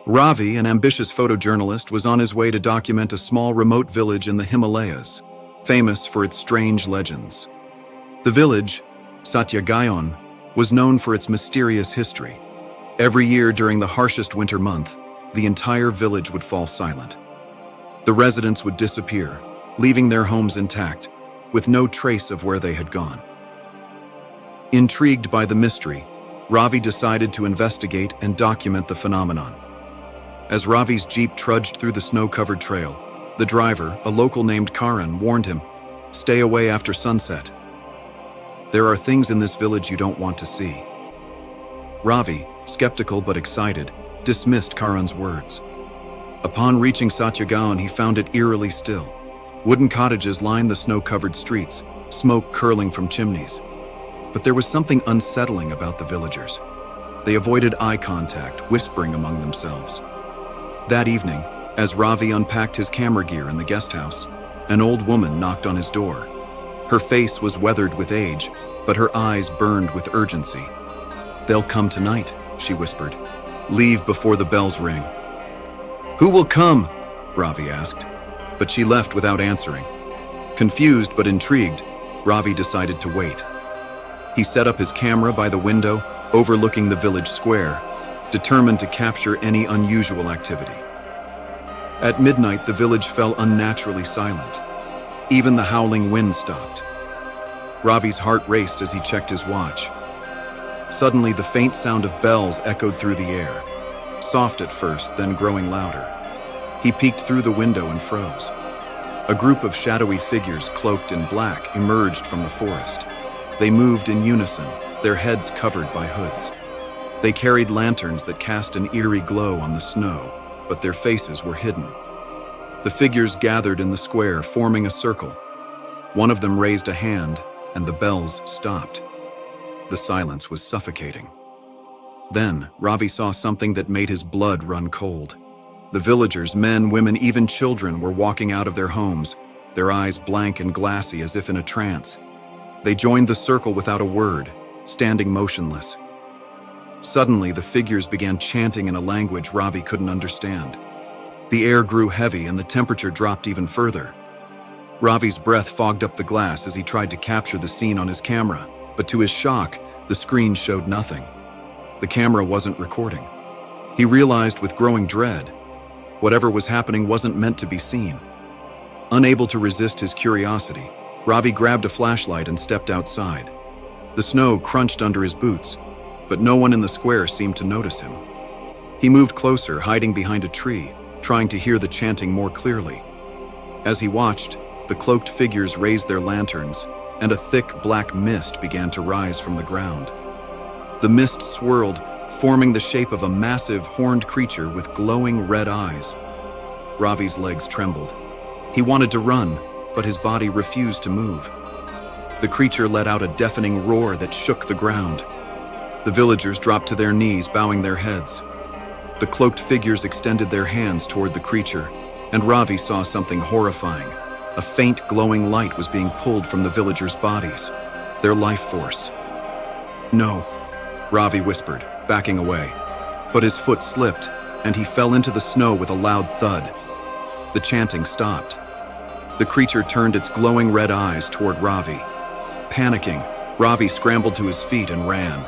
Ravi, an ambitious photojournalist, was on his way to document a small remote village in the Himalayas, famous for its strange legends. The village, Satyagaon, was known for its mysterious history. Every year during the harshest winter month, the entire village would fall silent. The residents would disappear, leaving their homes intact, with no trace of where they had gone. Intrigued by the mystery, Ravi decided to investigate and document the phenomenon. As Ravi's jeep trudged through the snow-covered trail, the driver, a local named Karan, warned him, "Stay away after sunset. There are things in this village you don't want to see." Ravi, skeptical but excited, dismissed Karan's words. Upon reaching Satyagaon, he found it eerily still. Wooden cottages lined the snow-covered streets, smoke curling from chimneys. But there was something unsettling about the villagers. They avoided eye contact, whispering among themselves. That evening, as Ravi unpacked his camera gear in the guest house, an old woman knocked on his door. Her face was weathered with age, but her eyes burned with urgency. "They'll come tonight," she whispered. "Leave before the bells ring." "Who will come?" Ravi asked, but she left without answering. Confused but intrigued, Ravi decided to wait. He set up his camera by the window, overlooking the village square, determined to capture any unusual activity. At midnight, the village fell unnaturally silent. Even the howling wind stopped. Ravi's heart raced as he checked his watch. Suddenly, the faint sound of bells echoed through the air, soft at first, then growing louder. He peeked through the window and froze. A group of shadowy figures cloaked in black emerged from the forest. They moved in unison, their heads covered by hoods. They carried lanterns that cast an eerie glow on the snow, but their faces were hidden. The figures gathered in the square, forming a circle. One of them raised a hand, and the bells stopped. The silence was suffocating. Then, Ravi saw something that made his blood run cold. The villagers, men, women, even children, were walking out of their homes, their eyes blank and glassy as if in a trance. They joined the circle without a word, standing motionless. Suddenly, the figures began chanting in a language Ravi couldn't understand. The air grew heavy and the temperature dropped even further. Ravi's breath fogged up the glass as he tried to capture the scene on his camera, but to his shock, the screen showed nothing. The camera wasn't recording. He realized with growing dread, whatever was happening wasn't meant to be seen. Unable to resist his curiosity, Ravi grabbed a flashlight and stepped outside. The snow crunched under his boots, but no one in the square seemed to notice him. He moved closer, hiding behind a tree, trying to hear the chanting more clearly. As he watched, the cloaked figures raised their lanterns, and a thick black mist began to rise from the ground. The mist swirled, forming the shape of a massive, horned creature with glowing red eyes. Ravi's legs trembled. He wanted to run, but his body refused to move. The creature let out a deafening roar that shook the ground. The villagers dropped to their knees, bowing their heads. The cloaked figures extended their hands toward the creature, and Ravi saw something horrifying. A faint, glowing light was being pulled from the villagers' bodies, their life force. "No," Ravi whispered, backing away. But his foot slipped, and he fell into the snow with a loud thud. The chanting stopped. The creature turned its glowing red eyes toward Ravi. Panicking, Ravi scrambled to his feet and ran.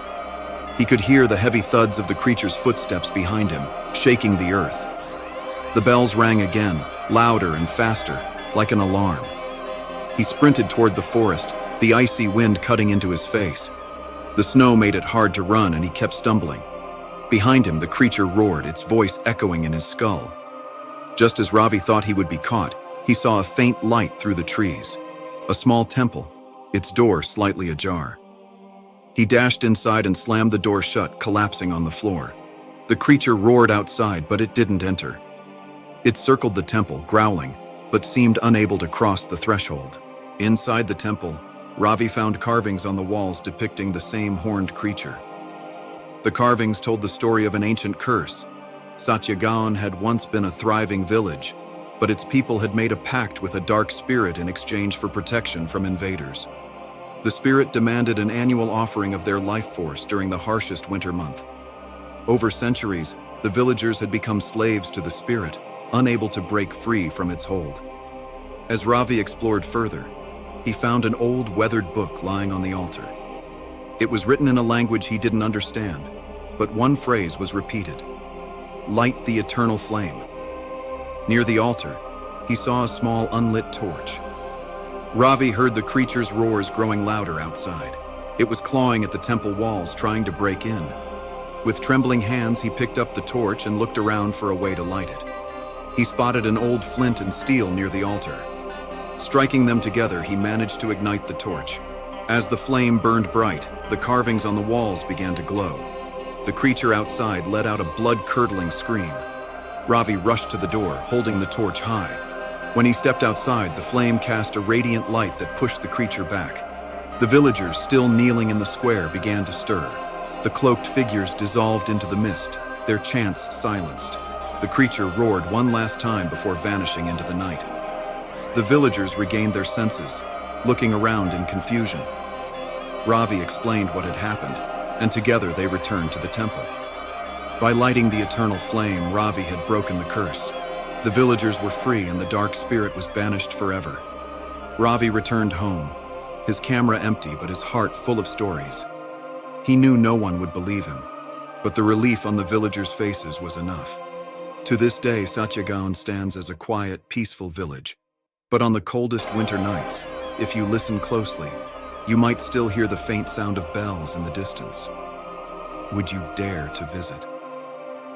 He could hear the heavy thuds of the creature's footsteps behind him, shaking the earth. The bells rang again, louder and faster, like an alarm. He sprinted toward the forest, the icy wind cutting into his face. The snow made it hard to run, and he kept stumbling. Behind him, the creature roared, its voice echoing in his skull. Just as Ravi thought he would be caught, he saw a faint light through the trees. A small temple, its door slightly ajar. He dashed inside and slammed the door shut, collapsing on the floor. The creature roared outside, but it didn't enter. It circled the temple, growling, but seemed unable to cross the threshold. Inside the temple, Ravi found carvings on the walls depicting the same horned creature. The carvings told the story of an ancient curse. Satyagaon had once been a thriving village, but its people had made a pact with a dark spirit in exchange for protection from invaders. The spirit demanded an annual offering of their life force during the harshest winter month. Over centuries, The villagers had become slaves to the spirit, unable to break free from its hold. As Ravi explored further, he found an old, weathered book lying on the altar. It was written in a language he didn't understand, but one phrase was repeated: "Light the eternal flame." Near the altar, he saw a small unlit torch. Ravi heard the creature's roars growing louder outside. It was clawing at the temple walls, trying to break in. With trembling hands, he picked up the torch and looked around for a way to light it. He spotted an old flint and steel near the altar. Striking them together, he managed to ignite the torch. As the flame burned bright, the carvings on the walls began to glow. The creature outside let out a blood-curdling scream. Ravi rushed to the door, holding the torch high. When he stepped outside, the flame cast a radiant light that pushed the creature back. The villagers, still kneeling in the square, began to stir. The cloaked figures dissolved into the mist, their chants silenced. The creature roared one last time before vanishing into the night. The villagers regained their senses, looking around in confusion. Ravi explained what had happened, and together they returned to the temple. By lighting the eternal flame, Ravi had broken the curse. The villagers were free and the dark spirit was banished forever. Ravi returned home, his camera empty but his heart full of stories. He knew no one would believe him, but the relief on the villagers' faces was enough. To this day, Satyagaon stands as a quiet, peaceful village. But on the coldest winter nights, if you listen closely, you might still hear the faint sound of bells in the distance. Would you dare to visit?